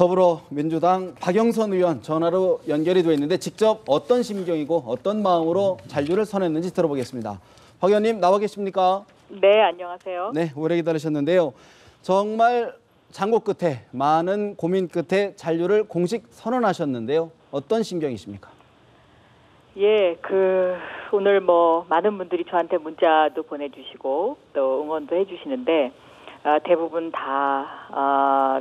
더불어민주당 박영선 의원 전화로 연결이 되어 있는데 직접 어떤 심경이고 어떤 마음으로 잔류를 선언했는지 들어보겠습니다. 박 의원님 나와 계십니까? 네, 안녕하세요. 네, 오래 기다리셨는데요. 정말 장고 끝에 많은 고민 끝에 잔류를 공식 선언하셨는데요. 어떤 심경이십니까? 예, 오늘 많은 분들이 저한테 문자도 보내주시고 또 응원도 해주시는데 대부분 다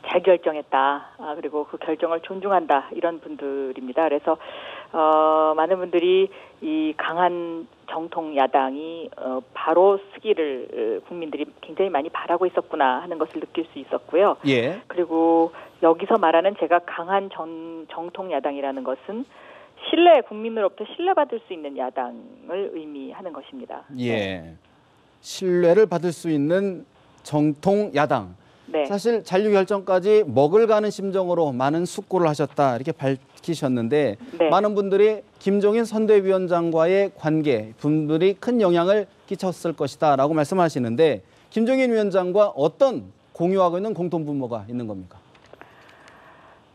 잘 결정했다. 그리고 그 결정을 존중한다. 이런 분들입니다. 그래서 많은 분들이 이 강한 정통 야당이 바로 쓰기를 국민들이 굉장히 많이 바라고 있었구나 하는 것을 느낄 수 있었고요. 예. 그리고 여기서 말하는 제가 강한 정통 야당이라는 것은 국민으로부터 신뢰받을 수 있는 야당을 의미하는 것입니다. 예. 네. 신뢰를 받을 수 있는 정통 야당. 네. 사실 잔류 결정까지 먹을 가는 심정으로 많은 숙고를 하셨다 이렇게 밝히셨는데 네. 많은 분들이 김종인 선대위원장과의 관계 분들이 큰 영향을 끼쳤을 것이다라고 말씀하시는데 김종인 위원장과 어떤 공유하고 있는 공통분모가 있는 겁니까?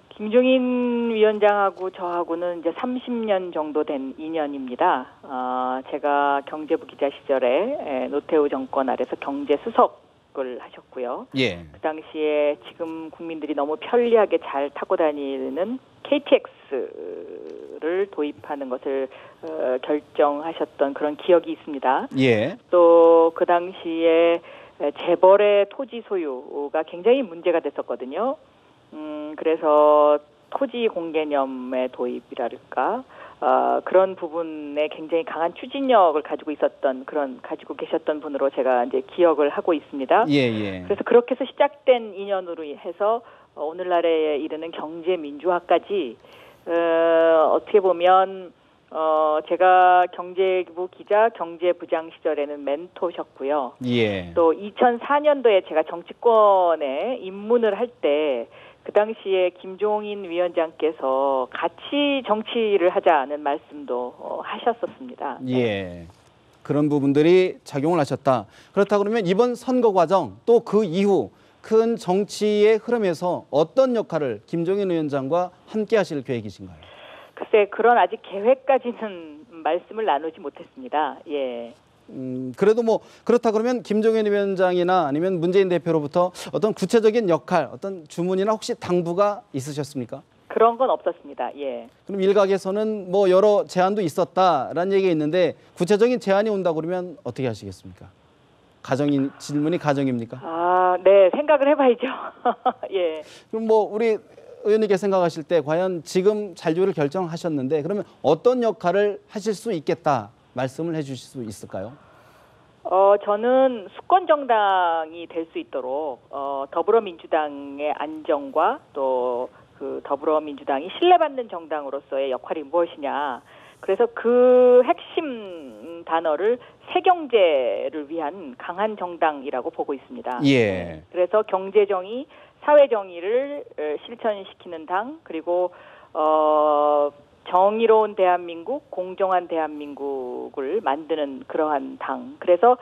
김종인 위원장하고 저하고는 이제 30년 정도 된 인연입니다. 제가 경제부 기자 시절에 노태우 정권 아래서 경제수석을 하셨고요. 예. 그 당시에 지금 국민들이 너무 편리하게 잘 타고 다니는 KTX를 도입하는 것을 결정하셨던 그런 기억이 있습니다. 예. 또 그 당시에 재벌의 토지 소유가 굉장히 문제가 됐었거든요. 그래서 토지 공개념의 도입이랄까 그런 부분에 굉장히 강한 추진력을 가지고 계셨던 분으로 제가 이제 기억을 하고 있습니다. 예. 그래서 그렇게 해서 시작된 인연으로 해서 오늘날에 이르는 경제 민주화까지 어떻게 보면 제가 경제부 기자 경제부장 시절에는 멘토셨고요. 예. 또 2004년도에 제가 정치권에 입문을 할 때 그 당시에 김종인 위원장께서 같이 정치를 하자는 말씀도 하셨었습니다. 예. 그런 부분들이 작용을 하셨다. 그렇다 그러면 이번 선거 과정 또 그 이후 큰 정치의 흐름에서 어떤 역할을 김종인 위원장과 함께 하실 계획이신가요? 글쎄, 그런 아직 계획까지는 말씀을 나누지 못했습니다. 예. 그래도 그렇다 그러면 김종인 위원장이나 아니면 문재인 대표로부터 어떤 구체적인 역할, 어떤 주문이나 혹시 당부가 있으셨습니까? 그런 건 없었습니다. 예. 그럼 일각에서는 여러 제안도 있었다라는 얘기가 있는데 구체적인 제안이 온다 그러면 어떻게 하시겠습니까? 질문이 가정입니까? 네, 생각을 해봐야죠. 예. 그럼 우리 의원님께 생각하실 때 과연 지금 잔류를 결정하셨는데 그러면 어떤 역할을 하실 수 있겠다 말씀을 해주실 수 있을까요? 저는 수권 정당이 될 수 있도록 더불어민주당의 안정과 또 그 더불어민주당이 신뢰받는 정당으로서의 역할이 무엇이냐. 그래서 그 핵심 단어를 새경제를 위한 강한 정당이라고 보고 있습니다. 예. 그래서 경제정의, 사회정의를 실천시키는 당, 그리고 정의로운 대한민국, 공정한 대한민국을 만드는 그러한 당. 그래서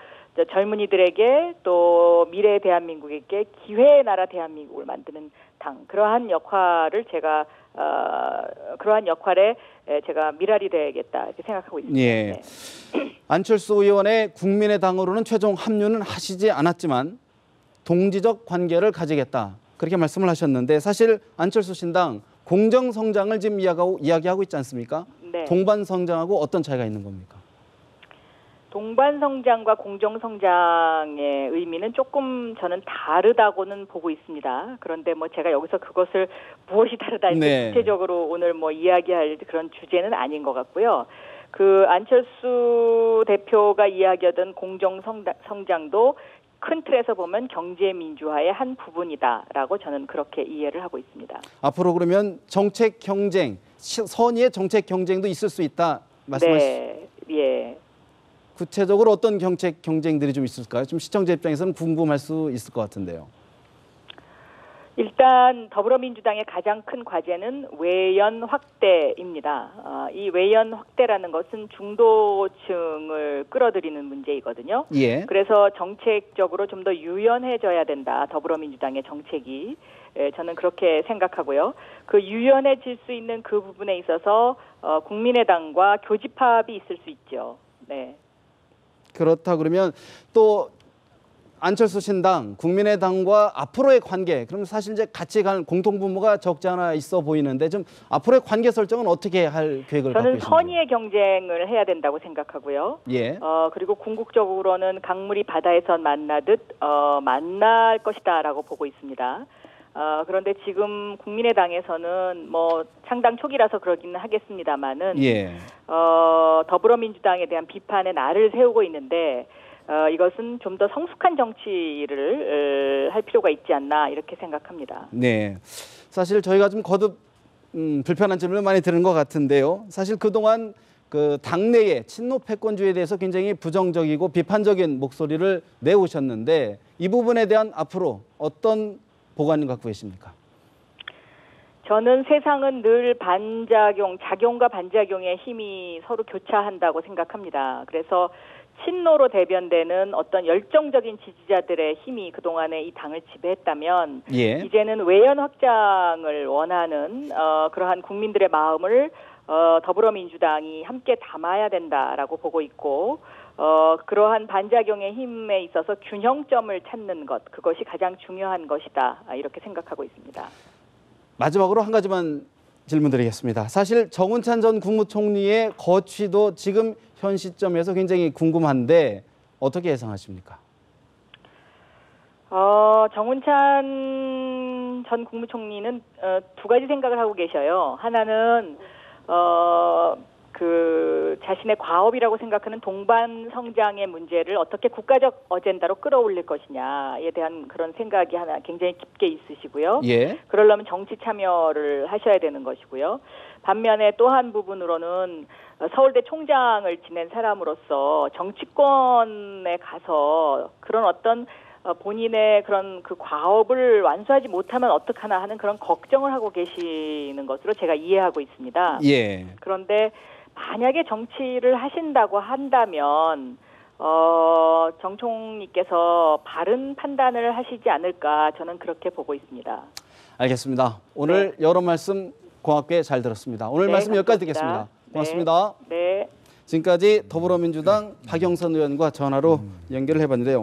젊은이들에게 또 미래의 대한민국에게 기회의 나라 대한민국을 만드는 당. 그러한 역할에 제가 미랄이 되야겠다 이렇게 생각하고 있습니다. 예. 네. 안철수 의원의 국민의당으로는 최종 합류는 하시지 않았지만 동지적 관계를 가지겠다 그렇게 말씀을 하셨는데 사실 안철수 신당 공정성장을 지금 이야기하고 있지 않습니까? 네. 동반성장하고 어떤 차이가 있는 겁니까? 동반성장과 공정성장의 의미는 조금 저는 다르다고는 보고 있습니다. 그런데 제가 여기서 그것을 무엇이 다르다 이렇게 구체적으로 오늘 이야기할 그런 주제는 아닌 것 같고요. 그 안철수 대표가 이야기하던 공정성장도 큰 틀에서 보면 경제 민주화의 한 부분이다라고 저는 그렇게 이해를 하고 있습니다. 앞으로 그러면 정책 경쟁, 선의의 정책 경쟁도 있을 수 있다 말씀하시죠? 네, 예. 구체적으로 어떤 정책 경쟁들이 좀 있을까요? 좀 시청자 입장에서는 궁금할 수 있을 것 같은데요. 일단 더불어민주당의 가장 큰 과제는 외연 확대입니다. 이 외연 확대라는 것은 중도층을 끌어들이는 문제이거든요. 예. 그래서 정책적으로 좀 더 유연해져야 된다. 더불어민주당의 정책이. 저는 그렇게 생각하고요. 그 유연해질 수 있는 그 부분에 있어서 국민의당과 교집합이 있을 수 있죠. 네. 그렇다 그러면 또 안철수 신당, 국민의당과 앞으로의 관계, 그럼 사실 이제 같이 갈 공통분모가 적지 않아 있어 보이는데 좀 앞으로의 관계 설정은 어떻게 할 계획을 갖고 저는 계신지? 선의의 경쟁을 해야 된다고 생각하고요. 예. 그리고 궁극적으로는 강물이 바다에서 만나듯 만날 것이다라고 보고 있습니다. 그런데 지금 국민의당에서는 뭐 창당 초기라서 그러기는 하겠습니다만은 예. 더불어민주당에 대한 비판에 날을 세우고 있는데 이것은 좀 더 성숙한 정치를 할 필요가 있지 않나 이렇게 생각합니다. 네. 사실 저희가 좀 거듭 불편한 질문을 많이 드는 것 같은데요. 사실 그동안 그 당내의 친노 패권주의에 대해서 굉장히 부정적이고 비판적인 목소리를 내오셨는데 이 부분에 대한 앞으로 어떤 보관을 갖고 계십니까? 저는 세상은 늘 작용과 반작용의 힘이 서로 교차한다고 생각합니다. 그래서 친노로 대변되는 어떤 열정적인 지지자들의 힘이 그동안에 이 당을 지배했다면 예. 이제는 외연 확장을 원하는 그러한 국민들의 마음을 더불어민주당이 함께 담아야 된다라고 보고 있고 그러한 반작용의 힘에 있어서 균형점을 찾는 것 그것이 가장 중요한 것이다 이렇게 생각하고 있습니다. 마지막으로 한 가지만 질문드리겠습니다. 사실 정운찬 전 국무총리의 거취도 지금 현 시점에서 굉장히 궁금한데 어떻게 예상하십니까? 정운찬 전 국무총리는 두 가지 생각을 하고 계셔요. 하나는 그 자신의 과업이라고 생각하는 동반 성장의 문제를 어떻게 국가적 어젠다로 끌어올릴 것이냐에 대한 그런 생각이 하나 굉장히 깊게 있으시고요. 예. 그러려면 정치 참여를 하셔야 되는 것이고요. 반면에 또 한 부분으로는 서울대 총장을 지낸 사람으로서 정치권에 가서 그런 어떤 본인의 그런 그 과업을 완수하지 못하면 어떡하나 하는 그런 걱정을 하고 계시는 것으로 제가 이해하고 있습니다. 예. 그런데 만약에 정치를 하신다고 한다면 정 총리께서 바른 판단을 하시지 않을까 저는 그렇게 보고 있습니다. 알겠습니다. 오늘 여러 말씀 고맙게 잘 들었습니다. 오늘 말씀 여기까지 듣겠습니다. 고맙습니다. 네. 지금까지 더불어민주당 박영선 의원과 전화로 연결을 해봤는데요.